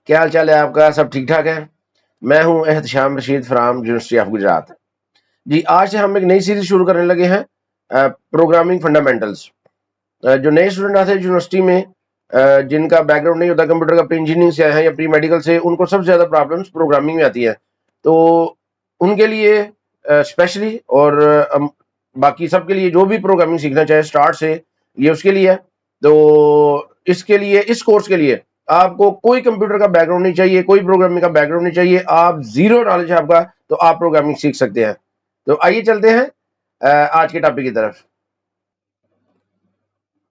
क्या हाल चाल है आपका? सब ठीक ठाक है? मैं हूं Ehtesham Rashid from university of Gujarat. जी, आज से हम एक नई सीरीज शुरू करने लगे हैं, प्रोग्रामिंग फंडामेंटल्स। जो नए स्टूडेंट आते हैं यूनिवर्सिटी में, जिनका बैकग्राउंड नहीं होता कंप्यूटर का, प्री इंजीनियरिंग से आए हैं या प्री मेडिकल से, उनको सबसे ज्यादा प्रॉब्लम्स प्रोग्रामिंग में आती है। तो उनके लिए स्पेशली और बाकी सबके लिए जो भी प्रोग्रामिंग सीखना चाहे स्टार्ट से, ये उसके लिए है। तो इसके लिए, इस कोर्स के लिए आपको कोई कंप्यूटर का बैकग्राउंड नहीं चाहिए, कोई प्रोग्रामिंग का बैकग्राउंड नहीं चाहिए, आप जीरो नॉलेज है आपका तो आप प्रोग्रामिंग सीख सकते हैं। तो आइए चलते हैं आज के टॉपिक की तरफ।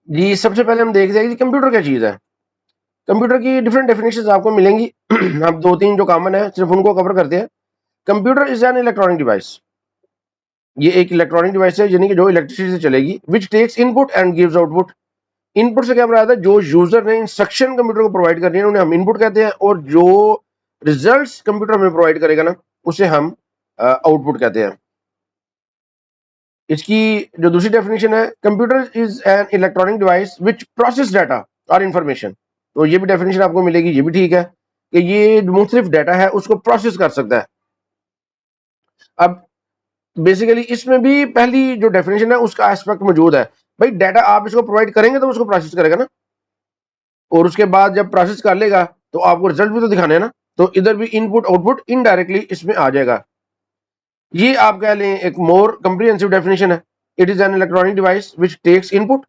जी, सबसे पहले हम देखते हैं कि कंप्यूटर क्या चीज है। कंप्यूटर की डिफरेंट डेफिनेशंस आपको मिलेंगी। अब दो तीन जो कॉमन है सिर्फ उनको कवर करते हैं। Computer is an electronic device. ये एक इलेक्ट्रॉनिक डिवाइस है, यानी कि जो इलेक्ट्रिसिटी से चलेगी, which takes input and gives output. Input से क्या मराद है? जो यूजर ने इंस्ट्रक्शन कंप्यूटर को प्रोवाइड करनी है उन्हें हम इनपुट कहते हैं, और जो रिजल्ट्स कंप्यूटर हमें प्रोवाइड करेगा ना, उसे हम आउटपुट कहते हैं। इसकी जो दूसरी डेफिनेशन है, computer is an electronic device which process data और इंफॉर्मेशन। तो ये भी डेफिनेशन आपको मिलेगी, ये भी ठीक है कि ये मुख्तलिफ डाटा है उसको प्रोसेस कर सकता है। अब बेसिकली इसमें भी पहली जो डेफिनेशन है उसका एस्पेक्ट मौजूद है। भाई, डाटा आप इसको प्रोवाइड करेंगे तो उसको प्रोसेस करेगा ना, और उसके बाद जब प्रोसेस कर लेगा तो आपको रिजल्ट भी तो दिखाने हैं ना। तो इधर भी इनपुट आउटपुट इनडायरेक्टली इसमें आ जाएगा। ये आप कह लें एक मोर कंप्रीहेंसिव डेफिनेशन है। It is an electronic device which takes input,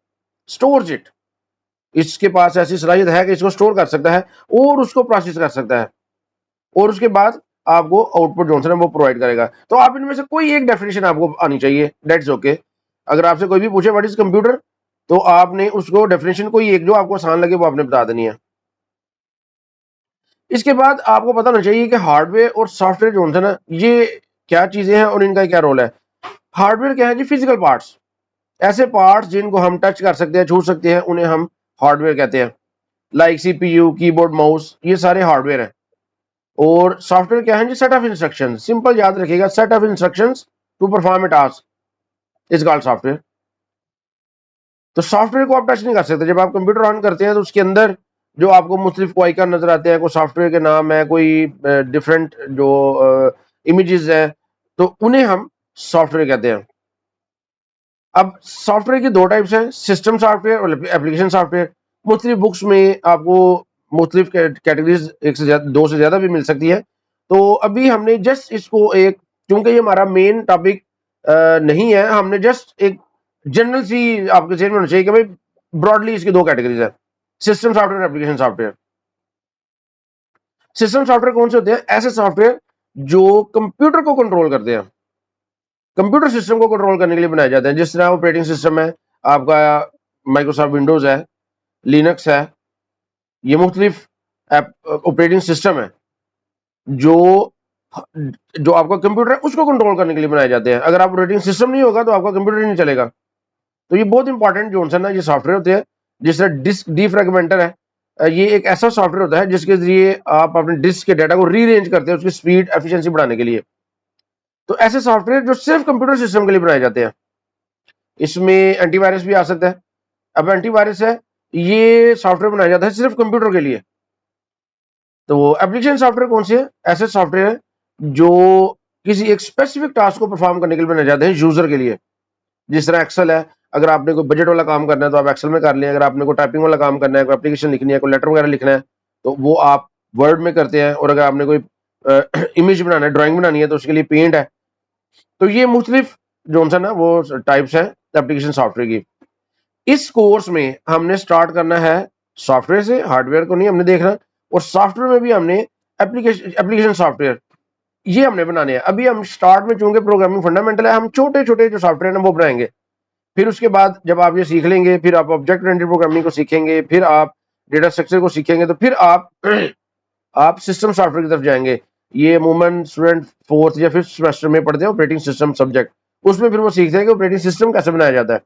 stores it. इसके पास ऐसी सलाहियत है कि इसको स्टोर कर सकता है और उसको प्रोसेस कर सकता है, और उसके बाद आपको आउटपुट जो है वो प्रोवाइड करेगा। तो आप इनमें से कोई एक डेफिनेशन आपको आनी चाहिए, दैट्स ओके। अगर आपसे कोई भी पूछे व्हाट इज कंप्यूटर, तो आपने उसको डेफिनेशन कोई एक जो आपको आसान लगे वो आपने बता देनी है। इसके बाद आपको पता होना चाहिए कि हार्डवेयर और सॉफ्टवेयर जो होते हैं ना, ये क्या चीजें हैं और इनका क्या रोल है। हार्डवेयर क्या है जी? Physical parts. ऐसे पार्ट्स जिनको हम टच कर सकते हैं, छू सकते हैं, उन्हें हम हार्डवेयर कहते हैं। लाइक सीपीयू, कीबोर्ड, माउस, ये सारे हार्डवेयर हैं। और सॉफ्टवेयर क्या है जी? Set of instruction. सिंपल याद रखिएगा, set of instruction to perform a task is called software. तो सॉफ्टवेयर को आप टच नहीं कर सकते। जब आप कंप्यूटर ऑन करते हैं तो उसके अंदर जो आपको मुख्तलिफ को आइकन नजर आते हैं, कोई सॉफ्टवेयर के नाम है, कोई डिफरेंट जो इमेजेस है, तो उन्हें हम सॉफ्टवेयर कहते हैं। अब सॉफ्टवेयर की दो टाइप्स हैं, सिस्टम सॉफ्टवेयर और एप्लीकेशन सॉफ्टवेयर। मुख्तलिफ बुक्स में आपको मुख्तलिफ कैटेगरीज एक से ज्यादा, दो से ज्यादा भी मिल सकती है। तो अभी हमने जस्ट इसको एक, क्योंकि ये हमारा मेन टॉपिक नहीं है, हमने जस्ट एक जनरल सी आपके जहन में होना चाहिए कि भाई ब्रॉडली इसकी दो कैटेगरीज है, सिस्टम सॉफ्टवेयर और एप्लीकेशन सॉफ्टवेयर। सिस्टम सॉफ्टवेयर कौन से होते हैं? ऐसे सॉफ्टवेयर जो कंप्यूटर को कंट्रोल करते हैं, कंप्यूटर सिस्टम को कंट्रोल करने के लिए बनाए जाते हैं। जिस तरह ऑपरेटिंग सिस्टम है आपका, माइक्रोसॉफ्ट विंडोज है, लिनक्स है, ये मुख्तलिफ ऑपरेटिंग सिस्टम है जो जो आपका कंप्यूटर है उसको कंट्रोल करने के लिए बनाए जाते हैं। अगर आप ऑपरेटिंग सिस्टम नहीं होगा तो आपका कंप्यूटर ही नहीं चलेगा। तो ये बहुत इंपॉर्टेंट जो है ना, ये सॉफ्टवेयर होते हैं। जिस तरह डिस्क डीफ्रेगमेंटर है, ये एक ऐसा सॉफ्टवेयर होता है जिसके जरिए आप अपने डिस्क के डाटा को रीअरेंज करते हैं उसकी स्पीड एफिशिएंसी बढ़ाने के लिए। तो ऐसे सॉफ्टवेयर जो सिर्फ कंप्यूटर सिस्टम के लिए बनाए जाते हैं, इसमें एंटीवायरस भी आ सकता है। अब एंटीवायरस है, ये सॉफ्टवेयर बनाया जाता है सिर्फ कंप्यूटर के लिए। तो एप्लीकेशन सॉफ्टवेयर कौन से है? ऐसे सॉफ्टवेयर है जो किसी एक स्पेसिफिक टास्क को परफॉर्म करने के लिए बनाए जाते हैं यूजर के लिए। जिस तरह एक्सेल है, अगर आपने कोई बजट वाला काम करना है तो आप एक्सेल में कर लें। अगर आपने कोई टाइपिंग वाला काम करना है, कोई एप्लीकेशन लिखनी है, कोई लेटर वगैरह लिखना है, तो वो आप वर्ड में करते हैं। और अगर आपने कोई इमेज बनाना है, ड्राइंग बनानी है, तो उसके लिए पेंट है। तो ये मुख्तलिफ जो है ना वो टाइप्स हैं एप्लीकेशन सॉफ्टवेयर की। इस कोर्स में हमने स्टार्ट करना है सॉफ्टवेयर से, हार्डवेयर को नहीं हमने देखना। और सॉफ्टवेयर में भी हमने एप्लीकेशन सॉफ्टवेयर ये हमने बनाने हैं। अभी हम स्टार्ट में, चूंकि प्रोग्रामिंग फंडामेंटल है, हम छोटे छोटे जो सॉफ्टवेयर है वो बनाएंगे। फिर उसके बाद जब आप ये सीख लेंगे, फिर आप ऑब्जेक्ट ओरिएंटेड प्रोग्रामिंग को सीखेंगे, फिर आप डेटा स्ट्रक्चर को सीखेंगे, तो फिर आप आप सिस्टम सॉफ्टवेयर की तरफ जाएंगे। ये अमूमन स्टूडेंट फोर्थ या फिफ्थ सेमेस्टर में पढ़ते हैं ऑपरेटिंग सिस्टम सब्जेक्ट, उसमें फिर वो सीखते हैं कि ऑपरेटिंग सिस्टम कैसे बनाया जाता है।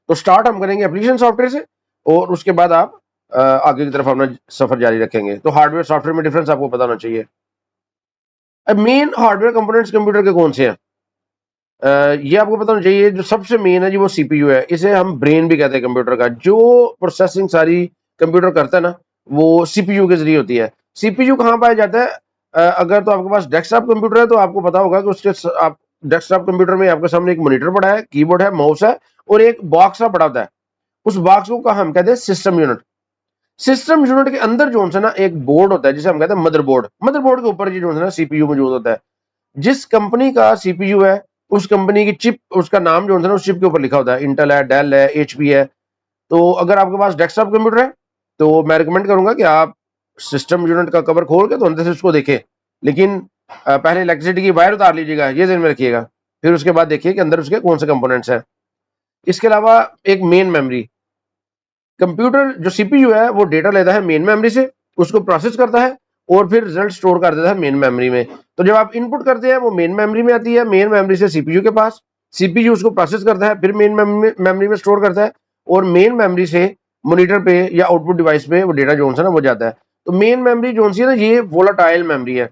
तो स्टार्ट हम करेंगे एप्लीकेशन सॉफ्टवेयर से, और उसके बाद आप आगे की तरफ अपना सफर जारी रखेंगे। तो हार्डवेयर सॉफ्टवेयर में डिफरेंस आपको पता होना चाहिए। अब मेन हार्डवेयर कंपोनेंट्स कंप्यूटर के कौन से हैं, ये आपको पता होना चाहिए। जो सबसे मेन है जी वो सीपीयू है। इसे हम ब्रेन भी कहते हैं कंप्यूटर का। जो प्रोसेसिंग सारी कंप्यूटर करता है ना, वो सीपीयू के जरिए होती है। सीपीयू कहाँ पाया जाता है? अगर तो आपके पास डेस्कटॉप कंप्यूटर है तो आपको पता होगा कि उसके आप डेस्कटॉप कंप्यूटर में आपके सामने एक मॉनिटर पड़ा है, कीबोर्ड है, माउस है और एक बॉक्स सा पड़ा होता है। उस बॉक्स को हम कहते हैं सिस्टम यूनिट। सिस्टम यूनिट के अंदर जो है ना एक बोर्ड होता है जिसे हम कहते हैं मदरबोर्ड। मदरबोर्ड के ऊपर जो है ना सीपीयू मौजूद होता है। जिस कंपनी का सीपीयू है उस कंपनी की चिप, उसका नाम जो है ना उस चिप के ऊपर लिखा होता है। इंटेल है, डेल है, एचपी है। तो अगर आपके पास डेस्कटॉप कंप्यूटर है तो मैं रिकमेंड करूंगा कि आप सिस्टम यूनिट का कवर खोल के तो अंदर से उसको देखें। लेकिन पहले इलेक्ट्रिसिटी की वायर उतार लीजिएगा, ये ध्यान में रखिएगा। फिर उसके बाद देखिए कि अंदर उसके कौन से कंपोनेंट्स हैं। इसके अलावा एक मेन मेमोरी। कंप्यूटर जो सीपीयू है वो डेटा लेता है मेन मेमोरी से, उसको प्रोसेस करता है और फिर रिजल्ट स्टोर कर देता है मेन मेमोरी में। तो जब आप इनपुट करते हैं वो मेन मेमोरी में आती है, मेन मेमोरी से सीपीयू के पास, सीपीयू उसको प्रोसेस करता है, फिर मेन मेमोरी में स्टोर करता है और मेन मेमोरी से मॉनिटर पे या आउटपुट डिवाइस पे वो डेटा जो है ना वो जाता है। तो मेन मेमोरी जो है ना ये वोलाटाइल मेमोरी है।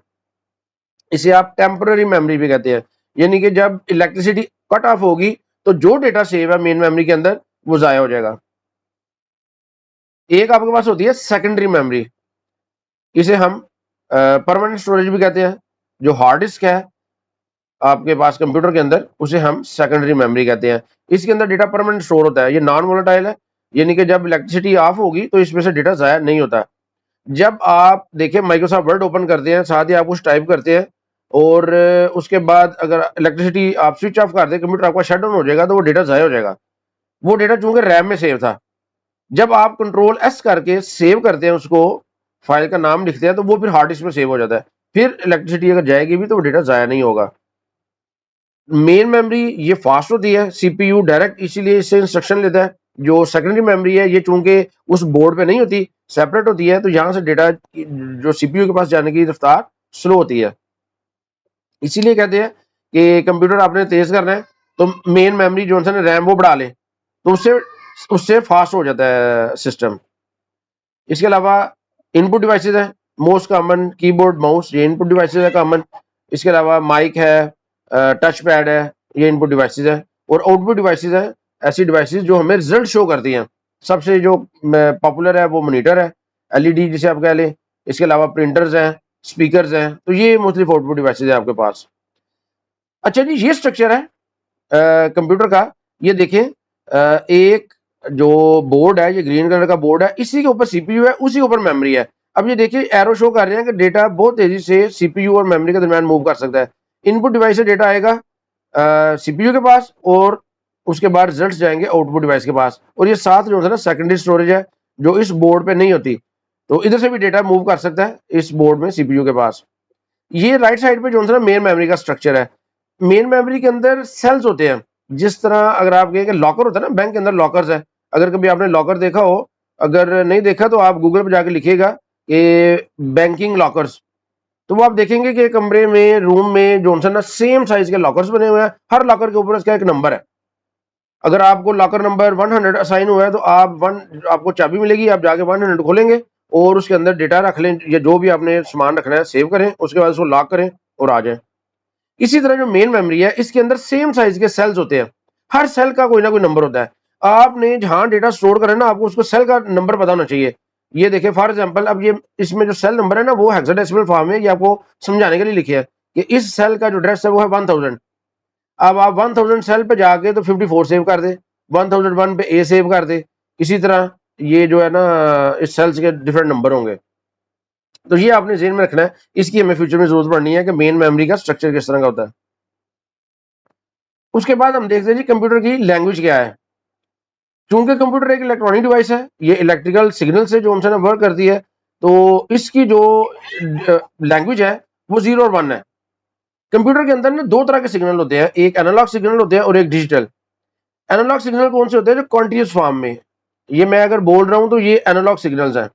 इसे आप टेम्पररी मेमोरी भी कहते हैं। यानी कि जब इलेक्ट्रिसिटी कट ऑफ होगी तो जो डेटा सेव है मेन मेमोरी के अंदर वो जाया हो जाएगा। एक आपके पास होती है सेकेंडरी मेमोरी। इसे हम परमानेंट स्टोरेज भी कहते हैं। जो हार्ड डिस्क है आपके पास कंप्यूटर के अंदर उसे हम सेकेंडरी मेमोरी कहते हैं। इसके अंदर डेटा परमानेंट स्टोर होता है। ये नॉन वोलेटाइल है, यानी कि जब इलेक्ट्रिसिटी ऑफ होगी तो इसमें से डेटा जाया नहीं होता। जब आप देखिए माइक्रोसॉफ्ट वर्ड ओपन करते हैं, साथ ही आप कुछ टाइप करते हैं और उसके बाद अगर इलेक्ट्रिसिटी आप स्विच ऑफ कर दें, कंप्यूटर आपका शट डाउन हो जाएगा तो वो डेटा जाया हो जाएगा। वो डेटा चूंकि रैम में सेव था, जब आप कंट्रोल एस करके सेव करते हैं उसको, फाइल का नाम लिखते हैं तो वो फिर हार्ड डिस्क में सेव हो जाता है। फिर इलेक्ट्रिसिटी अगर जाएगी भी तो वो डेटा जाया नहीं होगा। मेन मेमोरी ये फास्ट होती है, सीपीयू डायरेक्ट इसीलिए इससे इंस्ट्रक्शन लेता है। जो सेकेंडरी मेमोरी है ये चूंकि उस बोर्ड पे नहीं होती, सेपरेट होती है, तो यहाँ से डेटा जो सीपीयू के पास जाने की रफ्तार स्लो होती है। इसीलिए कहते हैं कि कंप्यूटर आपने तेज करना है तो मेन मेमोरी जो है ना रैम वो बढ़ा ले, तो उससे उससे फास्ट हो जाता है सिस्टम। इसके अलावा इनपुट डिवाइसेस है मोस्ट कॉमन, कीबोर्ड, माउस, ये इनपुट डिवाइसेस है कॉमन। इसके अलावा माइक है, टच पैड है, ये इनपुट डिवाइसेस है। और आउटपुट डिवाइसेस है ऐसी डिवाइसेस जो हमें रिजल्ट शो करती हैं। सबसे जो पॉपुलर है वो मॉनिटर है, एलईडी जिसे आप कह लें। इसके अलावा प्रिंटर्स हैं, स्पीकर्स हैं। तो ये मुख्तलिफ आउटपुट डिवाइसेस है आपके पास। अच्छा जी, ये स्ट्रक्चर है कंप्यूटर का। ये देखें, एक जो बोर्ड है, ये ग्रीन कलर का बोर्ड है, इसी के ऊपर सीपीयू है, उसी के ऊपर मेमोरी है। अब ये देखिए एरो शो कर रहे हैं कि डेटा बहुत तेजी से सीपीयू और मेमोरी के दरमियान मूव कर सकता है। इनपुट डिवाइस से डेटा आएगा सीपीयू के पास और उसके बाद रिजल्ट्स जाएंगे आउटपुट डिवाइस के पास। और ये साथ जो है ना सेकेंडरी स्टोरेज है जो इस बोर्ड पे नहीं होती। तो इधर से भी डेटा मूव कर सकता है इस बोर्ड में सीपीयू के पास। ये राइट साइड पे जो है ना मेन मेमोरी का स्ट्रक्चर है। मेन मेमोरी के अंदर सेल्स होते हैं। जिस तरह अगर आप कहें कि लॉकर होता है ना, बैंक के अंदर लॉकर्स है। अगर कभी आपने लॉकर देखा हो, अगर नहीं देखा तो आप गूगल पे जाके लिखिएगा कि बैंकिंग लॉकर्स, तो वो आप देखेंगे कि कमरे में, रूम में जो है ना सेम साइज के लॉकर्स बने हुए हैं। हर लॉकर के ऊपर उसका एक नंबर है। अगर आपको लॉकर नंबर 100 असाइन हुआ है तो आपको चाबी मिलेगी, आप जाके 100 खोलेंगे और उसके अंदर डेटा रख लें या जो भी आपने सामान रखना है सेव करें, उसके बाद उसको लॉक करें और आ जाए। इसी तरह जो मेन मेमोरी है इसके अंदर सेम साइज के सेल्स होते हैं। हर सेल का कोई ना कोई नंबर होता है। आपने जहां डेटा स्टोर करें ना, आपको उसको सेल का नंबर पता होना चाहिए। ये देखिए फॉर एग्जांपल, अब ये इसमें जो सेल नंबर है ना वो हेक्साडेसिमल फॉर्म है। ये आपको समझाने के लिए लिखे है कि इस सेल का जो एड्रेस है वो है 1000। अब आप 1000 सेल पे जाके तो 54 सेव कर दे, 1001 पे ए सेव कर दे। इसी तरह ये जो है ना इस सेल्स के डिफरेंट नंबर होंगे। तो ये आपने जेहन में रखना है। इसकी हमें फ्यूचर में जरूरत पड़नी है कि मेन मेमोरी का स्ट्रक्चर किस तरह का होता है। उसके बाद हम देखते हैं जी कंप्यूटर की लैंग्वेज क्या है। चूंकि कंप्यूटर एक इलेक्ट्रॉनिक डिवाइस है, ये इलेक्ट्रिकल सिग्नल से जो हमसे वर्क करती है, तो इसकी जो लैंग्वेज है वो 0 और 1 है। कंप्यूटर के अंदर ना दो तरह के सिग्नल होते हैं, एक एनालॉग सिग्नल होते हैं और एक डिजिटल। एनालॉग सिग्नल कौन से होते हैं? जो कॉन्टिन्यूस फॉर्म में, ये मैं अगर बोल रहा हूं तो ये एनालॉग सिग्नल्स हैं।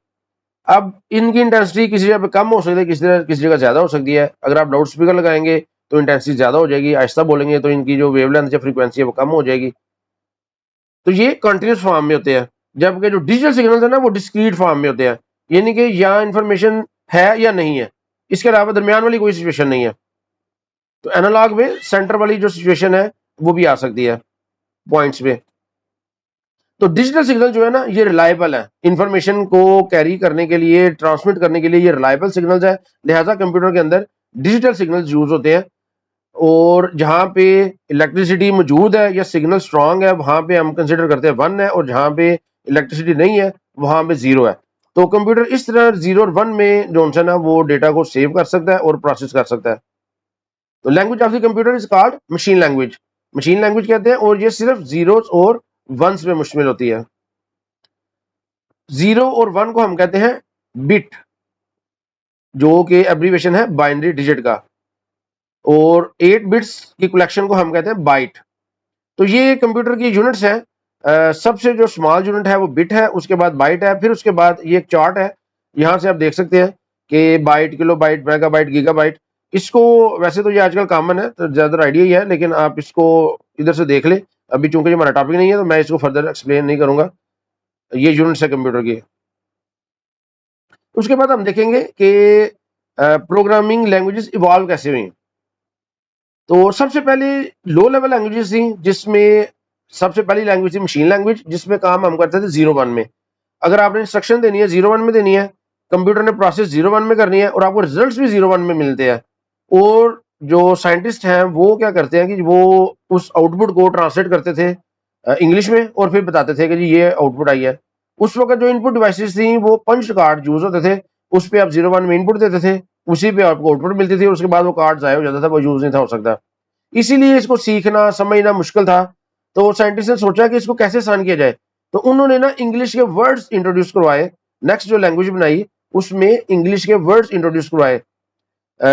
अब इनकी इंटेंसिटी किसी जगह पे कम हो सकती है, किसी जगह ज्यादा हो सकती है। अगर आप लाउड स्पीकर लगाएंगे तो इंटेंसिटी ज्यादा हो जाएगी, आहिस्ता बोलेंगे तो इनकी जो वेवलेंथ या फ्रीक्वेंसी है वो कम हो जाएगी। तो ये कंटिन्यूस फॉर्म में होते हैं। जबकि जो डिजिटल सिग्नल्स है ना वो डिस्क्रीट फॉर्म में होते हैं, यानी कि यहाँ इंफॉर्मेशन है या नहीं है, इसके अलावा दरमियान वाली कोई सिचुएशन नहीं है। तो एनालॉग में सेंटर वाली जो सिचुएशन है वो भी आ सकती है पॉइंट्स पे। तो डिजिटल सिग्नल जो है ना ये रिलायबल है, इंफॉर्मेशन को कैरी करने के लिए, ट्रांसमिट करने के लिए ये रिलायबल सिग्नल्स है, लिहाजा कंप्यूटर के अंदर डिजिटल सिग्नल्स यूज होते हैं। और जहां पे इलेक्ट्रिसिटी मौजूद है या सिग्नल स्ट्रांग है वहां पे हम कंसिडर करते हैं 1 है, और जहां पे इलेक्ट्रिसिटी नहीं है वहां पे 0 है। तो कंप्यूटर इस तरह 0 और 1 में जो है ना वो डेटा को सेव कर सकता है और प्रोसेस कर सकता है। तो language of the computer is called machine language, machine language कहते हैं, और ये सिर्फ जीरोस और वंस पे मुश्तमिल होती है। 0 और 1 को हम कहते हैं बिट, जो कि एब्रीवेशन है बाइनरी डिजिट का, और 8 बिट्स की कलेक्शन को हम कहते हैं बाइट। तो ये कंप्यूटर की यूनिट्स हैं। सबसे जो स्मॉल यूनिट है वो बिट है, उसके बाद बाइट है, फिर उसके बाद ये एक चार्ट है, यहाँ से आप देख सकते हैं कि byte, kilobyte, megabyte, gigabyte. इसको वैसे तो ये आजकल कॉमन है तो ज़्यादा आइडिया ही है, लेकिन आप इसको इधर से देख ले। अभी चूंकि ये हमारा टॉपिक नहीं है तो मैं इसको फर्दर एक्सप्लेन नहीं करूंगा। ये यूनिट्स है कंप्यूटर की। उसके बाद हम देखेंगे कि प्रोग्रामिंग लैंग्वेजेस इवॉल्व कैसे हुई। तो सबसे पहले लो लेवल लैंग्वेजेस थी, जिसमें सबसे पहली लैंग्वेज थी मशीन लैंग्वेज, जिसमें काम हम करते थे 0-1 में। अगर आपने इंस्ट्रक्शन देनी है 0-1 में देनी है, कंप्यूटर ने प्रोसेस 0-1 में करनी है, और आपको रिजल्ट्स भी 0-1 में मिलते हैं। और जो साइंटिस्ट हैं वो क्या करते हैं कि वो उस आउटपुट को ट्रांसलेट करते थे इंग्लिश में, और फिर बताते थे कि जी ये आउटपुट आई है। उस वक्त जो इनपुट डिवाइसेस थी वो पंच कार्ड यूज होते थे, उस पर आप 0-1 में इनपुट देते थे, उसी पे आपको आउटपुट मिलती थी, और उसके बाद वो कार्ड ज़ाया हो जाता था, वो यूज नहीं था हो सकता। इसीलिए इसको सीखना समझना मुश्किल था। तो साइंटिस्ट ने सोचा कि इसको कैसे आसान किया जाए, तो उन्होंने ना इंग्लिश के वर्ड्स इंट्रोड्यूस करवाए। नेक्स्ट जो लैंग्वेज बनाई उसमें इंग्लिश के वर्ड्स इंट्रोड्यूस करवाए।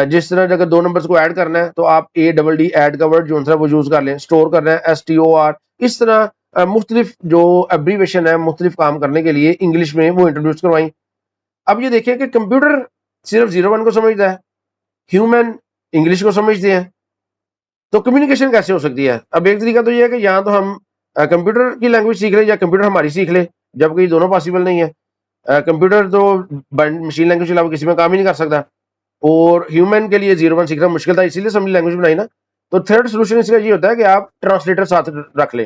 जिस तरह अगर 2 नंबर्स को ऐड करना है तो आप ADD ऐड का वर्ड जो है वो यूज कर लें, स्टोर करना है STOR। इस तरह मुख्तलिफ जो एब्रीवेशन है मुख्तलिफ काम करने के लिए इंग्लिश में वो इंट्रोड्यूस करवाई। अब ये देखिए कि कंप्यूटर सिर्फ 0-1 को समझता है, ह्यूमन इंग्लिश को समझते हैं, तो कम्युनिकेशन कैसे हो सकती है। अब एक तरीका तो ये है कि या तो हम कंप्यूटर की लैंग्वेज सीख लें या कंप्यूटर हमारी सीख ले, जबकि दोनों पॉसिबल नहीं है। कंप्यूटर तो मशीन लैंग्वेज के अलावा किसी में काम ही नहीं कर सकता, और ह्यूमन के लिए 0-1 सीखना मुश्किल था, इसीलिए असेंबली लैंग्वेज बनाई ना। तो थर्ड सोल्यूशन इसका ये होता है कि आप ट्रांसलेटर साथ रख ले।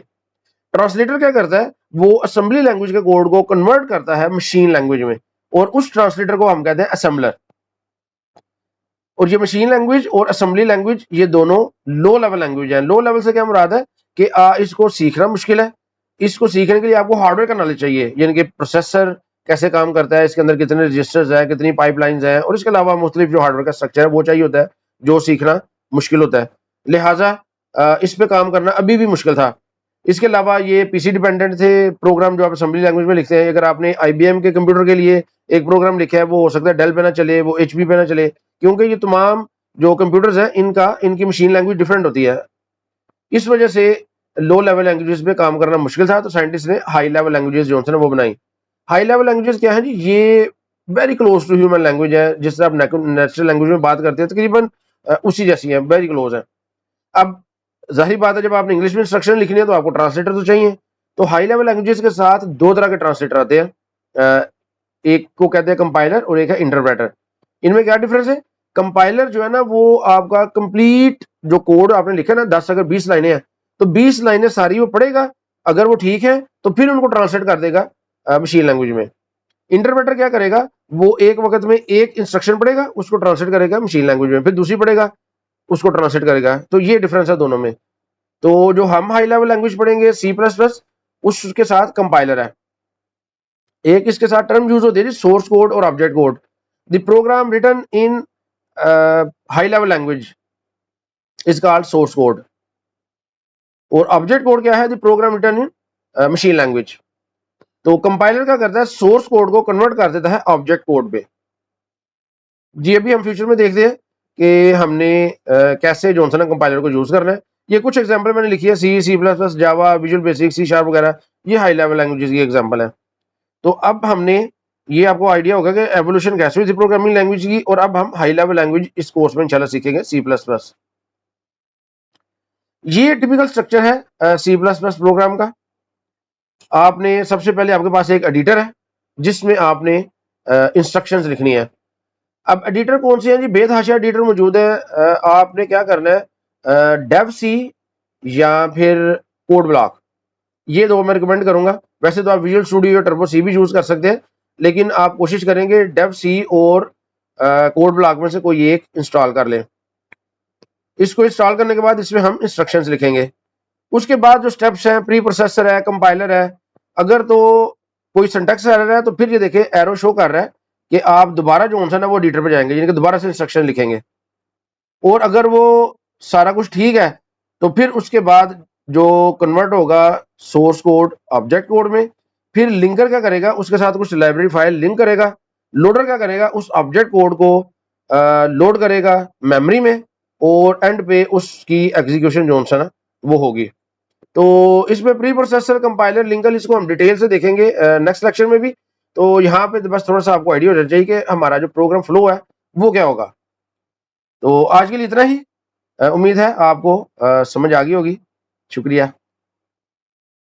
ट्रांसलेटर क्या करता है, वो असेंबली लैंग्वेज के कोड को कन्वर्ट करता है मशीन लैंग्वेज में, और उस ट्रांसलेटर को हम कहते हैं असेंबलर। और ये मशीन लैंग्वेज और असेंबली लैंग्वेज ये दोनों लो लेवल लैंग्वेज है। लो लेवल से क्या मुराद है कि इसको सीखना मुश्किल है। इसको सीखने के लिए आपको हार्डवेयर का नॉलेज चाहिए, यानी कि प्रोसेसर कैसे काम करता है, इसके अंदर कितने रजिस्टर्स है, कितनी पाइपलाइंस है, और इसके अलावा मुख्तलिफ जो हार्डवेयर का स्ट्रक्चर है वो चाहिए होता है, जो सीखना मुश्किल होता है। लिहाजा इस पे काम करना अभी भी मुश्किल था। इसके अलावा ये PC डिपेंडेंट थे प्रोग्राम जो आप असेंबली लैंग्वेज में लिखते हैं। अगर आपने IBM के कंप्यूटर के लिए एक प्रोग्राम लिखा है, वो हो सकता है डेल पे ना चले, वो HP पे ना चले, क्योंकि ये तमाम जो कंप्यूटर्स हैं इनकी मशीन लैंग्वेज डिफरेंट होती है। इस वजह से लो लेवल लैंग्वेजेस पे काम करना मुश्किल था, तो साइंटिस्ट ने हाई लेवल लैंग्वेजेस जो है वो बनाई। हाई लेवल लैंग्वेजेस क्या है जी, ये very close to human language है, जिससे आप नेचुरल लैंग्वेज में बात करते हैं तकरीबन उसी जैसी है, वेरी क्लोज है। अब जाहिर बात है जब आपने इंग्लिश में इंस्ट्रक्शन लिखनी है तो आपको ट्रांसलेटर तो चाहिए। तो हाई लेवल लैंग्वेजेस के साथ दो तरह के ट्रांसलेटर आते हैं, एक को कहते हैं कंपाइलर और एक है इंटरप्रेटर। इनमें क्या डिफरेंस है, कंपाइलर जो है ना वो आपका कंप्लीट जो कोड आपने लिखा ना 10 अगर 20 लाइनें हैं तो 20 लाइनें सारी वो पढ़ेगा, अगर वो ठीक है तो फिर उनको ट्रांसलेट कर देगा मशीन लैंग्वेज में। इंटरप्रेटर क्या करेगा, वो एक वक्त में एक इंस्ट्रक्शन पढ़ेगा, उसको ट्रांसलेट करेगा मशीन लैंग्वेज में, फिर दूसरी पढ़ेगा, उसको ट्रांसलेट करेगा। तो ये डिफरेंस है दोनों में। तो जो हम हाई लेवल लैंग्वेज पढ़ेंगे C++, उसके साथ कंपाइलर है। एक इसके साथ टर्म यूज होती है सोर्स कोड और object code. The program written in high level language is called source code, और ऑब्जेक्ट कोड क्या है, the program written in machine language. तो कंपाइलर क्या करता है, सोर्स कोड को कन्वर्ट कर देता है ऑब्जेक्ट कोड पे। जी अभी हम फ्यूचर में देखते हैं कि हमने कैसे जो है ना कंपाइलर को यूज करना है। ये कुछ एग्जांपल मैंने लिखी है, C++, जावा, विजुअल बेसिक, C# वगैरह, ये हाई लेवल लैंग्वेजेस की एग्जांपल है। तो अब हमने ये आपको आइडिया होगा कि एवोल्यूशन कैसे हुई थी प्रोग्रामिंग लैंग्वेज की, और अब हम हाई लेवल लैंग्वेज इस कोर्स में इंशाल्लाह सीखेंगे C++। ये टिपिकल स्ट्रक्चर है C++ प्रोग्राम का। आपने सबसे पहले आपके पास एक एडिटर है जिसमें आपने इंस्ट्रक्शंस लिखनी है। अब एडिटर कौन से हैं जी, बेतहाशा एडिटर मौजूद है। आपने क्या करना है, डेव सी या फिर कोड ब्लॉक, ये दो मैं रिकमेंड करूंगा। वैसे तो आप विजुअल स्टूडियो टर्बो सी भी यूज कर सकते हैं, लेकिन आप कोशिश करेंगे डेव सी और कोड ब्लॉक में से कोई एक इंस्टॉल कर लें। इसको इंस्टॉल करने के बाद इसमें हम इंस्ट्रक्शंस लिखेंगे। उसके बाद जो स्टेप्स हैं, प्री प्रोसेसर है, कंपाइलर है, अगर तो कोई सिंटैक्स एरर है तो फिर ये देखें एरो शो कर रहा है कि आप दोबारा जो है ना वो एडिटर पे जाएंगे, यानी कि दोबारा से इंस्ट्रक्शन लिखेंगे। और अगर वो सारा कुछ ठीक है तो फिर उसके बाद जो कन्वर्ट होगा सोर्स कोड ऑब्जेक्ट कोड में, फिर लिंकर क्या करेगा, उसके साथ कुछ लाइब्रेरी फाइल लिंक करेगा। लोडर क्या करेगा, उस ऑब्जेक्ट कोड को लोड करेगा मेमोरी में, और एंड पे उसकी एग्जीक्यूशन जो है ना वो होगी। तो इसमें प्री प्रोसेसर कंपाइलर लिंकर इसको हम डिटेल से देखेंगे नेक्स्ट लेक्चर में भी। तो यहाँ पे बस थोड़ा सा आपको आइडिया हो जाना चाहिए कि हमारा जो प्रोग्राम फ्लो है वो क्या होगा। तो आज के लिए इतना ही। उम्मीद है आपको समझ आ गई होगी। शुक्रिया।